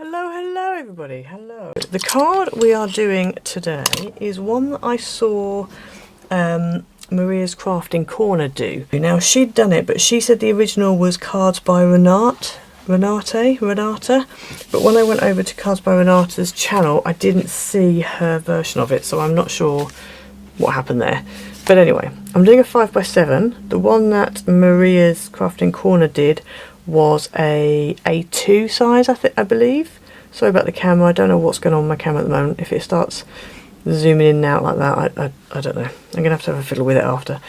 Hello everybody, hello. The card we are doing today is one that I saw Maria's Crafting Corner do. Now she'd done it, but she said the original was Cards by Renata. But when I went over to Cards by Renata's channel, I didn't see her version of it, so I'm not sure what happened there. But anyway, I'm doing a 5x7. The one that Maria's Crafting Corner did was a A2 size, I believe. Sorry about the camera, I don't know what's going on with my camera at the moment. If it starts zooming in and out like that, I don't know. I'm going to have a fiddle with it after.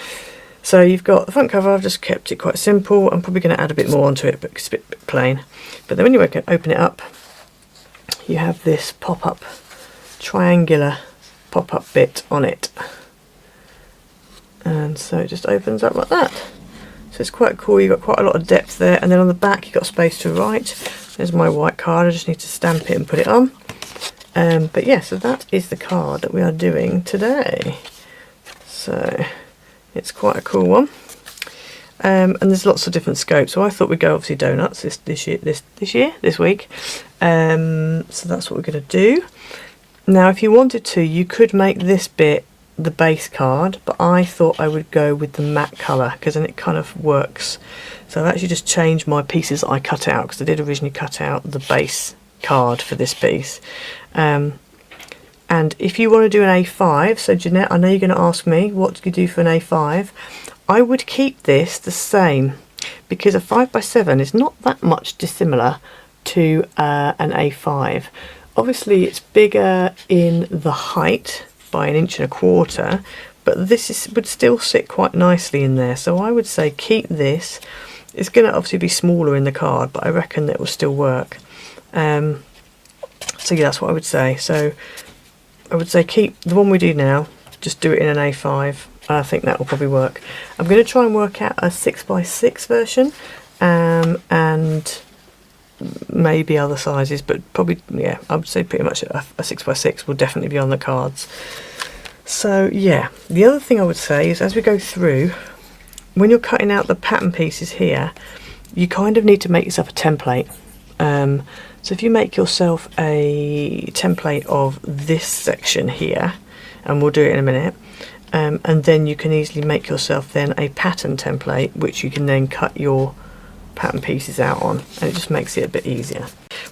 So you've got the front cover. I've just kept it quite simple. I'm probably going to add a bit more onto it, but it's a bit plain. But then when you open it up, you have this pop-up, triangular pop-up bit on it. And so it just opens up like that. So it's quite cool. You've got quite a lot of depth there, and then on the back you've got space to write. There's my white card. I just need to stamp it and put it on. But yeah, so that is the card that we are doing today. So it's quite a cool one. And there's lots of different scopes. So I thought we'd go obviously donuts this week. So that's what we're going to do. Now, if you wanted to, you could make this bit the base card, but I thought I would go with the matte colour because then it kind of works. So I've actually just changed my pieces that I cut out, because I did originally cut out the base card for this piece. And if you want to do an A5, so Jeanette, I know you're going to ask me what do you do for an A5. I would keep this the same, because a 5x7 is not that much dissimilar to an A5. Obviously it's bigger in the height by 1.25 inches, but this would still sit quite nicely in there, so I would say keep this. It's going to obviously be smaller in the card, but I reckon that will still work. So yeah, that's what I would say. So I would say keep the one we do now, just do it in an A5. I think that will probably work. I'm going to try and work out a 6x6 version, and maybe other sizes, but probably, yeah, I would say pretty much a 6x6 will definitely be on the cards. So yeah, the other thing I would say is, as we go through, when you're cutting out the pattern pieces here, you kind of need to make yourself a template. So if you make yourself a template of this section here, and we'll do it in a minute, and then you can easily make yourself then a pattern template, which you can then cut your pattern pieces out on, and it just makes it a bit easier.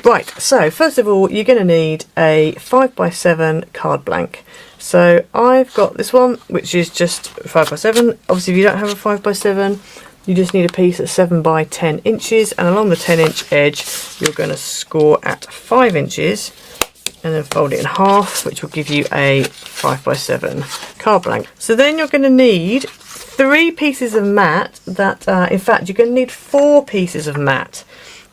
Right, so first of all, you're going to need a 5x7 card blank. So I've got this one, which is just 5x7. Obviously, if you don't have a 5x7, you just need a piece that's 7 by 10 inches, and along the 10-inch edge, you're going to score at 5 inches, and then fold it in half, which will give you a 5x7 card blank. So then you're going to need 3 pieces of mat that, in fact, you're going to need 4 pieces of mat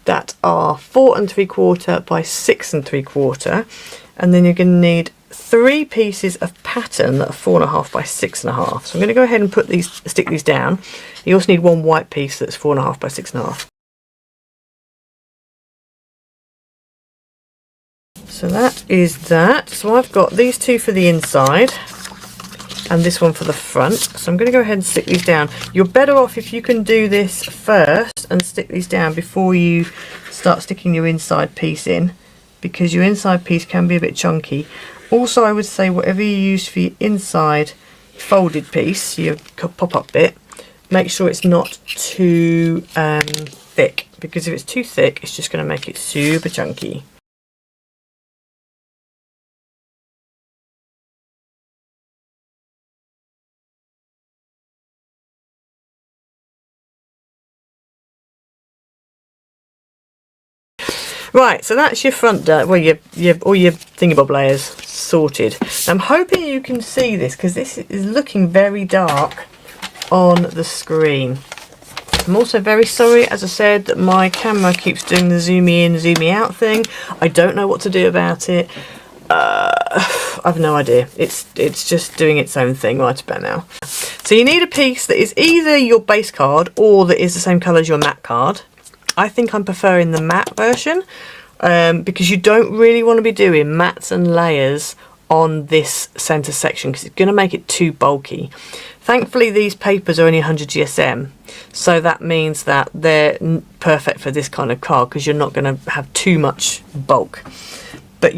that are 4 3/4 by 6 3/4, and then you're going to need 3 pieces of pattern that are 4.5 by 6.5. So I'm going to go ahead and stick these down. You also need 1 white piece that's 4.5 by 6.5. So that is that. So I've got these 2 for the inside and this one for the front. So I'm going to go ahead and stick these down. You're better off if you can do this first and stick these down before you start sticking your inside piece in, because your inside piece can be a bit chunky. Also, I would say whatever you use for your inside folded piece, your pop-up bit, make sure it's not too thick, because if it's too thick, it's just going to make it super chunky. Right, so that's your front, all your thingybob layers sorted. I'm hoping you can see this, because this is looking very dark on the screen. I'm also very sorry, as I said, that my camera keeps doing the zoomy in, zoomy out thing. I don't know what to do about it. I've no idea. It's just doing its own thing right about now. So you need a piece that is either your base card or that is the same colour as your matte card. I think I'm preferring the matte version, because you don't really want to be doing mattes and layers on this centre section because it's going to make it too bulky. Thankfully these papers are only 100 GSM, so that means that they're perfect for this kind of card because you're not going to have too much bulk. But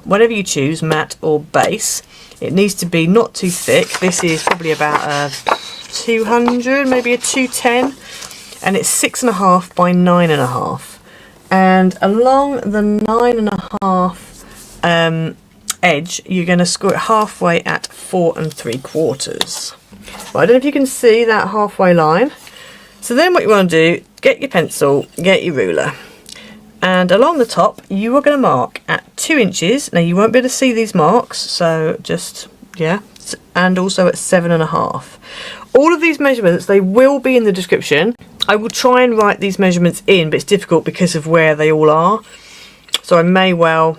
whatever you choose, matte or base, it needs to be not too thick. This is probably about a 200, maybe a 210, and it's 6.5 by 9.5. And along the 9.5 edge, you're going to score it halfway at 4 3/4. Well, I don't know if you can see that halfway line. So then what you want to do, get your pencil, get your ruler, and along the top you are going to mark at 2 inches. Now you won't be able to see these marks, so just, yeah, and also at 7.5. All of these measurements, they will be in the description. I will try and write these measurements in, but it's difficult because of where they all are, so I may well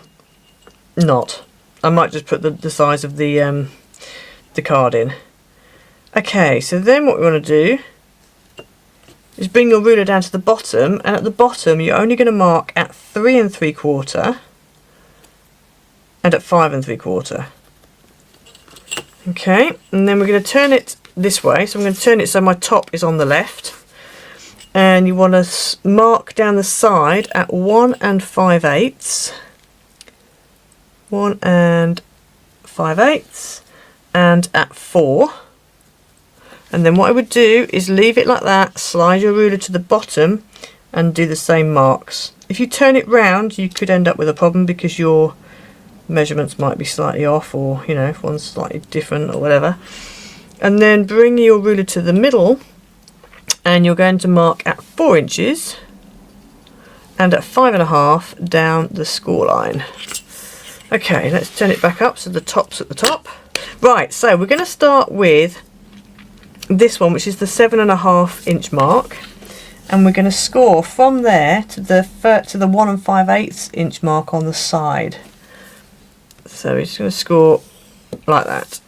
not. I might just put the size of the card in. Okay, so then what we want to do is bring your ruler down to the bottom, and at the bottom you're only going to mark at 3 3/4 and at 5 3/4. Okay, and then we're going to turn it this way, so I'm going to turn it so my top is on the left, and you want to mark down the side at 1 5/8, 1 5/8, and at 4. And then what I would do is leave it like that, slide your ruler to the bottom and do the same marks. If you turn it round, you could end up with a problem because your measurements might be slightly off, or, you know, if one's slightly different or whatever. And then bring your ruler to the middle, and you're going to mark at 4 inches and at 5.5 down the score line. Okay, let's turn it back up so the top's at the top. Right, so we're going to start with this one, which is the 7.5 inch mark, and we're going to score from there to the 1 5/8 inch mark on the side. So we're just going to score like that.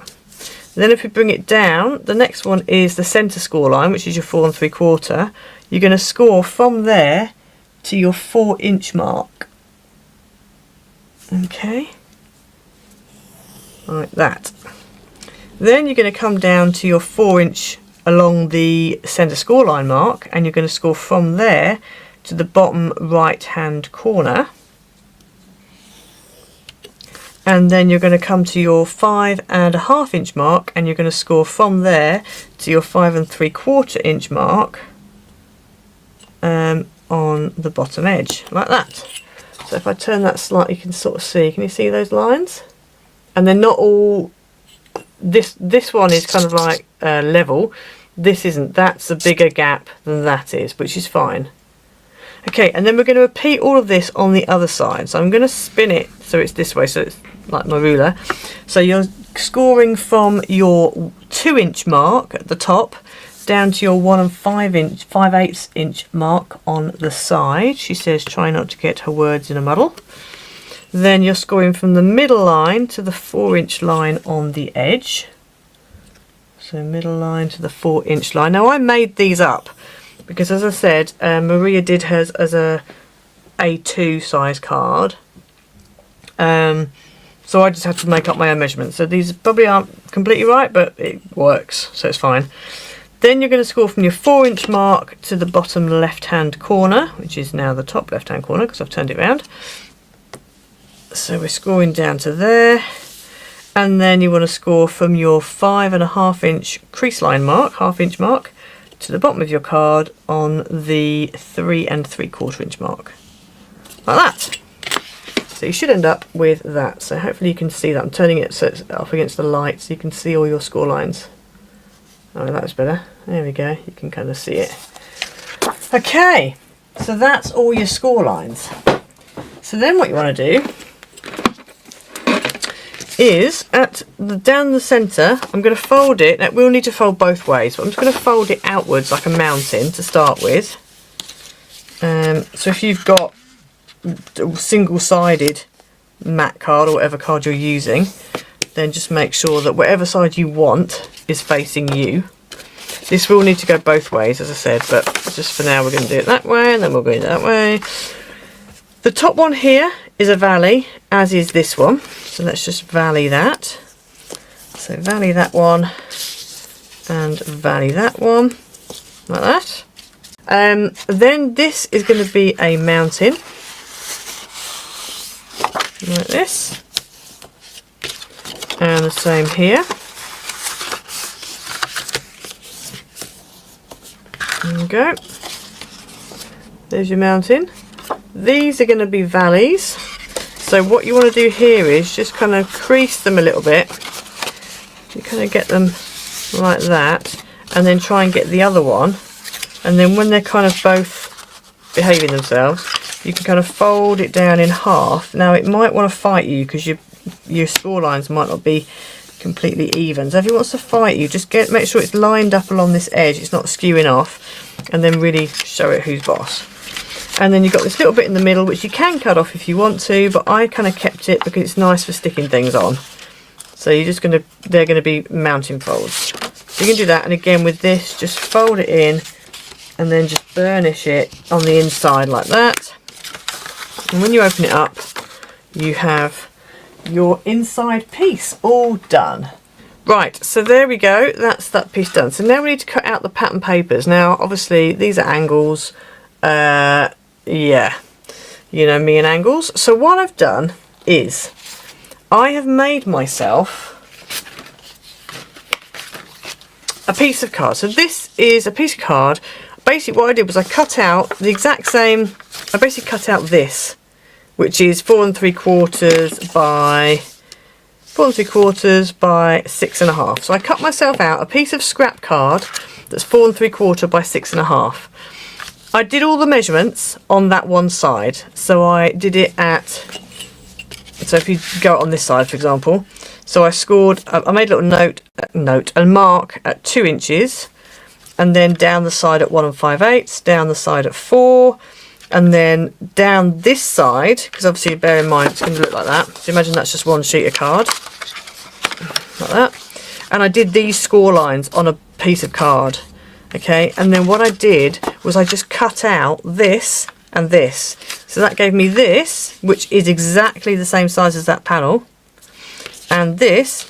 Then if we bring it down, the next one is the centre score line, which is your 4 3/4. You're going to score from there to your 4 inch mark. Okay, like that. Then you're going to come down to your 4 inch along the centre score line mark, and you're going to score from there to the bottom right hand corner. And then you're going to come to your 5.5 inch mark, and you're going to score from there to your 5 3/4 inch mark on the bottom edge, like that. So if I turn that slightly, you can sort of see, can you see those lines? And they're not all, this one is kind of like level, this isn't, that's a bigger gap than that is, which is fine. Okay, and then we're going to repeat all of this on the other side. So I'm going to spin it so it's this way, so it's like my ruler. So you're scoring from your 2 inch mark at the top down to your 1 5/8 inch mark on the side. She says try not to get her words in a muddle. Then you're scoring from the middle line to the 4 inch line on the edge. So middle line to the 4 inch line. Now I made these up because, as I said, Maria did hers as a A2 size card. So I just had to make up my own measurements. So these probably aren't completely right, but it works, so it's fine. Then you're going to score from your 4 inch mark to the bottom left hand corner, which is now the top left hand corner because I've turned it around. So we're scoring down to there, and then you want to score from your 5.5 inch crease line mark, half inch mark, to the bottom of your card on the 3 3/4 inch mark, like that. So you should end up with that. So hopefully you can see that. I'm turning it so it's up against the light so you can see all your score lines. Oh, that's better. There we go. You can kind of see it. Okay, so that's all your score lines. So then what you want to do is down the centre, I'm going to fold it. Now we'll need to fold both ways, but I'm just going to fold it outwards like a mountain to start with. So if you've got a single-sided matte card or whatever card you're using, then just make sure that whatever side you want is facing you. This will need to go both ways, as I said, but just for now we're going to do it that way, and then we'll go that way. The top one here is a valley, as is this one. So let's just valley that. So valley that one and valley that one, like that. Then this is going to be a mountain, like this, and the same here. There we go. There's your mountain. These are going to be valleys. So what you want to do here is just kind of crease them a little bit. You kind of get them like that, and then try and get the other one. And then when they're kind of both behaving themselves, you can kind of fold it down in half. Now it might want to fight you because your score lines might not be completely even. So if it wants to fight you, just make sure it's lined up along this edge, it's not skewing off, and then really show it who's boss. And then you've got this little bit in the middle which you can cut off if you want to, but I kind of kept it because it's nice for sticking things on. So they're going to be mounting folds. So you can do that, and again with this, just fold it in and then just burnish it on the inside like that. And when you open it up, you have your inside piece all done. Right, so there we go, that's that piece done. So now we need to cut out the pattern papers. Now obviously these are angles, yeah, you know me and angles. So what I've done is I have made myself a piece of card. So this is a piece of card. Basically what I did was I cut out the exact same, I basically cut out this, which is 4 3/4 by 4 3/4 by 6.5. So I cut myself out a piece of scrap card that's 4 3/4 by 6.5. I did all the measurements on that one side. So I did it at, so if you go on this side for example, so I scored, I made a little note and mark at 2 inches, and then down the side at 1 5/8, down the side at 4, and then down this side, because obviously bear in mind it's going to look like that. So imagine that's just one sheet of card, like that. And I did these score lines on a piece of card, okay. And then what I did was I just cut out this and this. So that gave me this, which is exactly the same size as that panel, and this,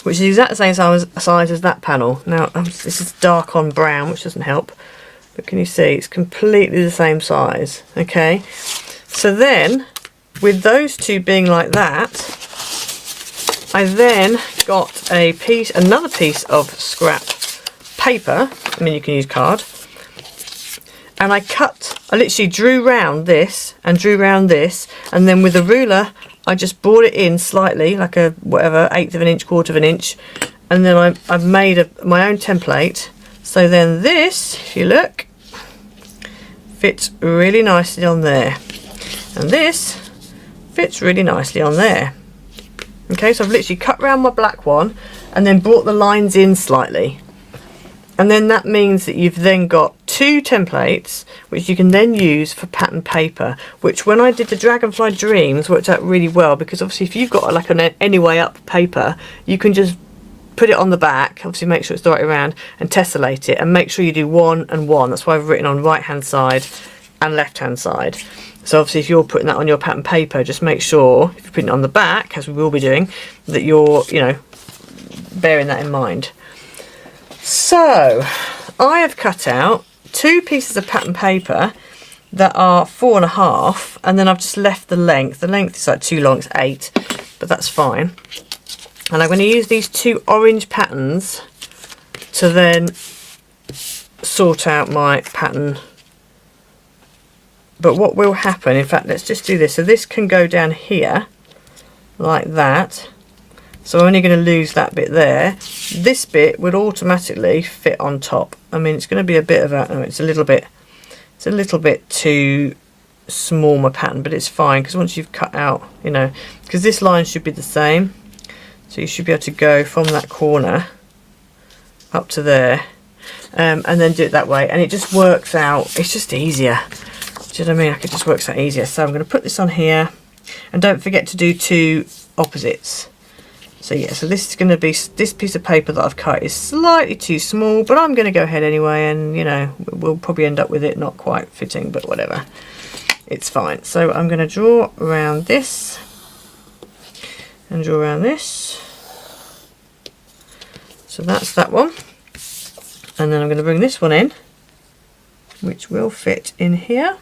which is exactly the same size as that panel. Now this is dark on brown, which doesn't help, but can you see it's completely the same size, okay. So then with those two being like that, I then got another piece of scrap paper, I mean you can use card, and I literally drew round this and drew round this, and then with a ruler I just brought it in slightly, like a whatever, 1/8 of an inch, 1/4 of an inch, and then I've made my own template. So then this, if you look, fits really nicely on there, and this fits really nicely on there. Okay, so I've literally cut round my black one and then brought the lines in slightly. And then that means that you've then got 2 templates which you can then use for pattern paper, which when I did the Dragonfly Dreams worked out really well, because obviously if you've got like an anyway up paper, you can just put it on the back, obviously make sure it's the right way around, and tessellate it, and make sure you do 1 and 1. That's why I've written on right hand side and left hand side. So obviously if you're putting that on your pattern paper, just make sure if you're putting it on the back, as we will be doing, that you're, you know, bearing that in mind. So I have cut out 2 pieces of pattern paper that are 4.5, and then I've just left the length. The length is like too long, it's 8, but that's fine. And I'm going to use these 2 orange patterns to then sort out my pattern. But what will happen, in fact, let's just do this. So this can go down here like that. So I'm only going to lose that bit there. This bit would automatically fit on top. I mean, it's going to be a bit of a, oh, it's a little bit too small, my pattern, but it's fine, because once you've cut out, you know, because this line should be the same. So you should be able to go from that corner up to there, and then do it that way, and it just works out. It's just easier. Do you know what I mean? It just works out easier. So I'm going to put this on here, and don't forget to do 2 opposites. So yeah, so this is going to be, this piece of paper that I've cut is slightly too small, but I'm going to go ahead anyway, and you know, we'll probably end up with it not quite fitting, but whatever, it's fine. So I'm going to draw around this, and draw around this. So that's that one. And then I'm going to bring this one in, which will fit in here.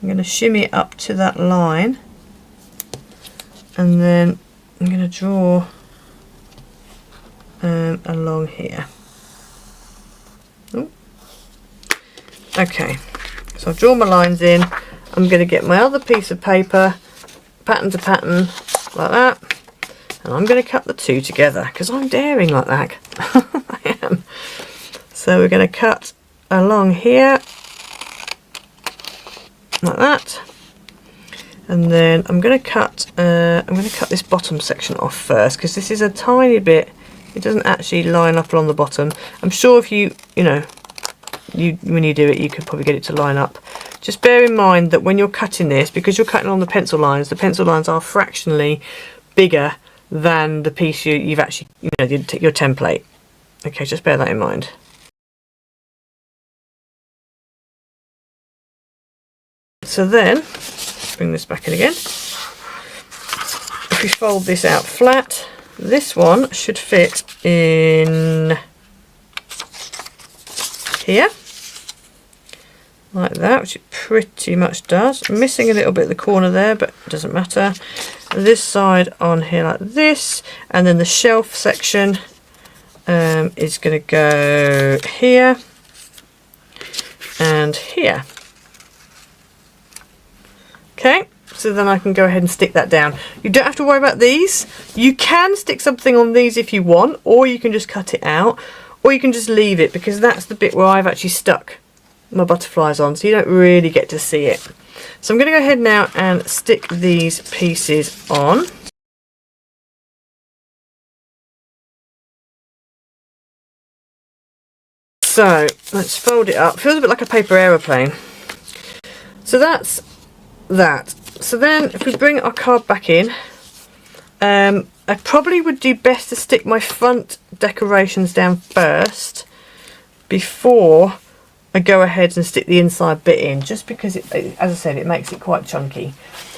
I'm going to shimmy it up to that line, and then I'm going to draw along here. Ooh. Okay, so I've drawn my lines in. I'm going to get my other piece of paper, pattern to pattern, like that, and I'm going to cut the two together because I'm daring like that. I am. So we're going to cut along here, like that, and then I'm going to cut this bottom section off first because this is a tiny bit. It doesn't actually line up along the bottom. I'm sure if you know, when you do it, you could probably get it to line up. Just bear in mind that when you're cutting this, because you're cutting on the pencil lines are fractionally bigger than the piece you've actually, you know, your template. Okay, just bear that in mind. So then, bring this back in again. If we fold this out flat, this one should fit in here, like that, which it pretty much does. I'm missing a little bit at the corner there, but it doesn't matter. This side on here like this, and then the shelf section is going to go here and here. Okay, so then I can go ahead and stick that down. You don't have to worry about these. You can stick something on these if you want, or you can just cut it out, or you can just leave it, because that's the bit where I've actually stuck my butterflies on, so you don't really get to see it. So I'm going to go ahead now and stick these pieces on. So let's fold it up. Feels a bit like a paper aeroplane. So that's that. So then if we bring our card back in, I probably would do best to stick my front decorations down first before I go ahead and stick the inside bit in, just because it, as I said, it makes it quite chunky.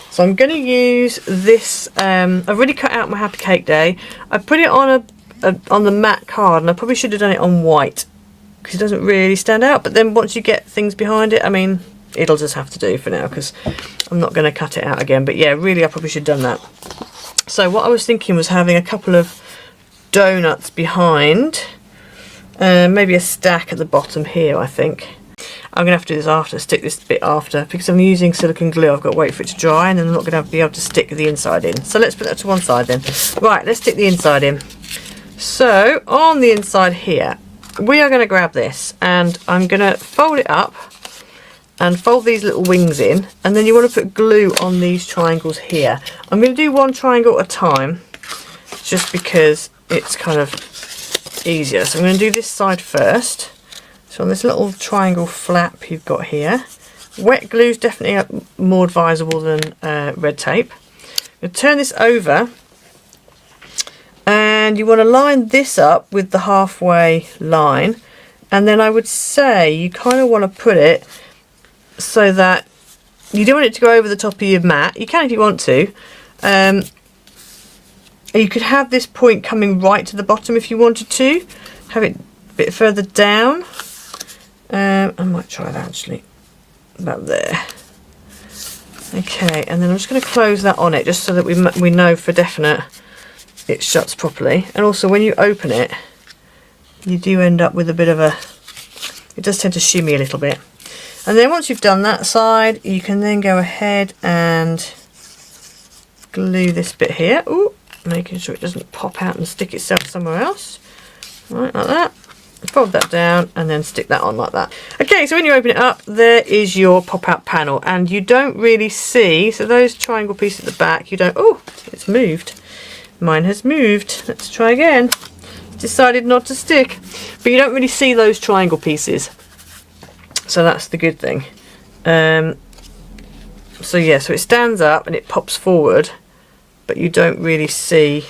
So I'm going to use this, I've already cut out my Happy Cake Day. I put it on on the matte card, and I probably should have done it on white because it doesn't really stand out, but then once you get things behind it, I mean, it'll just have to do for now because I'm not going to cut it out again. But yeah, really I probably should have done that. So what I was thinking was having a couple of donuts behind, maybe a stack at the bottom here. I think I'm going to have to do this after, stick this bit after, because I'm using silicone glue. I've got to wait for it to dry, and then I'm not going to be able to stick the inside in. So let's put that to one side then. Right, let's stick the inside in. So on the inside here, we are going to grab this, and I'm going to fold it up and fold these little wings in, and then you want to put glue on these triangles here. I'm going to do one triangle at a time just because it's kind of easier. So I'm going to do this side first. So on this little triangle flap you've got here, wet glue is definitely more advisable than red tape. I'm going to turn this over, and you want to line this up with the halfway line, and then I would say you kind of want to put it so that you don't want it to go over the top of your mat. You can if you want to. You could have this point coming right to the bottom if you wanted to. Have it a bit further down. I might try that actually. About there. Okay, and then I'm just going to close that on it just so that we know for definite it shuts properly. And also when you open it, you do end up with a bit of a... It does tend to shimmy a little bit. And then once you've done that side, you can then go ahead and glue this bit here. Ooh, making sure it doesn't pop out and stick itself somewhere else. Right, like that. Fold that down and then stick that on like that. Okay, so when you open it up, there is your pop-out panel, and you don't really see, so those triangle pieces at the back, you don't... Oh, it's moved. Mine has moved. Let's try again. Decided not to stick. But you don't really see those triangle pieces. So that's the good thing. So yeah, so it stands up and it pops forward, but you don't really see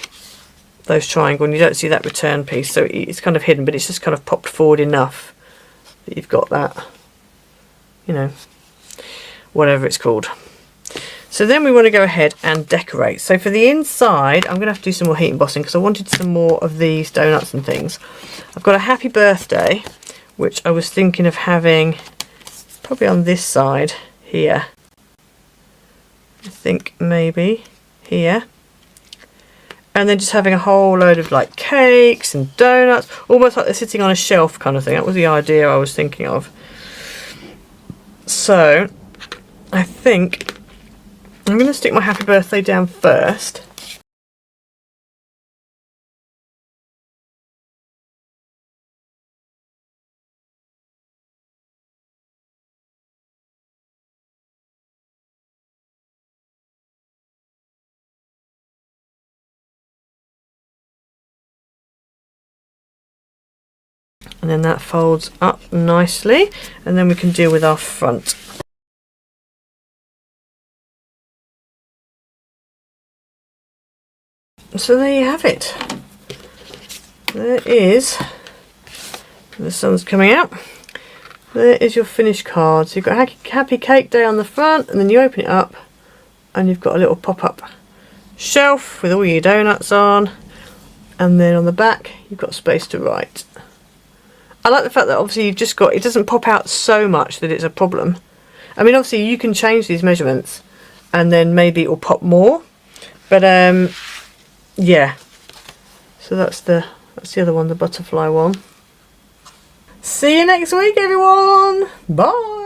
those triangle, and you don't see that return piece, so it's kind of hidden, but it's just kind of popped forward enough that you've got that, you know, whatever it's called. So then we want to go ahead and decorate. So for the inside, I'm going to have to do some more heat embossing because I wanted some more of these donuts and things. I've got a happy birthday, which I was thinking of having probably on this side here. I think maybe here. And then just having a whole load of like cakes and donuts, almost like they're sitting on a shelf kind of thing. That was the idea I was thinking of. So I think I'm going to stick my happy birthday down first. And then that folds up nicely, and then we can deal with our front. So there you have it. There is, the sun's coming out. There is your finished card. So you've got Happy Cake Day on the front, and then you open it up and you've got a little pop-up shelf with all your donuts on, and then on the back you've got space to write. I like the fact that obviously you've just got, it doesn't pop out so much that it's a problem. I mean, obviously you can change these measurements and then maybe it will pop more, but yeah. So that's the other one, the butterfly one. See you next week, everyone. Bye.